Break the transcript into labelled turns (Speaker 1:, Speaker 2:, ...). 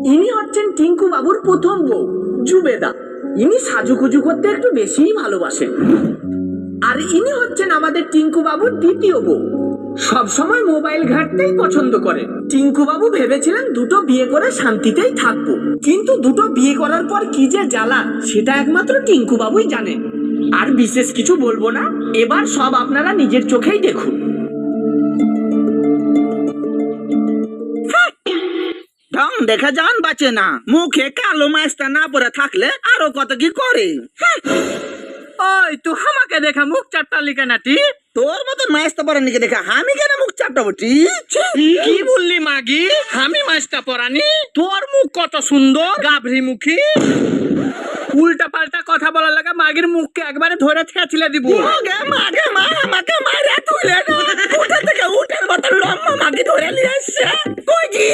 Speaker 1: ইনি হচ্ছেন টিঙ্কু বাবুর প্রথম বউ জুবেদা। ইনি সাজুগুজু করতে একটু বেশিই ভালোবাসেন। আর ইনি হচ্ছেন আমাদের টিঙ্কু বাবুর দ্বিতীয় বউ। সব সময় মোবাইল ঘাঁটতেই পছন্দ করে। টিঙ্কু বাবু ভেবেছিলেন দুটো বিয়ে করে শান্তিতেই থাকবো, কিন্তু দুটো বিয়ে করার পর কি যে জ্বালা সেটা একমাত্র টিঙ্কু বাবুই জানেন। আর বিশেষ কিছু বলবো না, এবার সব আপনারা নিজের চোখেই দেখুন।
Speaker 2: ঢং দেখা জান বাঁচে না, মুখে কালো মাছটা না পরে থাকলে আরো কত কি করে।
Speaker 1: ওই তুই আমাকে দেখা মুখ চাপটালি কেনাটি?
Speaker 2: তোর মতন মাছটা পরে নিকে দেখা আমি কেন মুখ চাপটা বটি?
Speaker 1: কি বললি মাগি? আমি মাছটা পরানি? তোর মুখ কত সুন্দর, গাভরি মুখী। উল্টা পাল্টা কথা বলার লাগা মাগির মুখকে একবারে ধরে ছেঁচলে দিব।
Speaker 2: মাগে মা আমাকে মারা তুলে না, উঠে থেকে উঠের মতন লম্বা মাগি ধরে নিয়ে আসছে। কই কি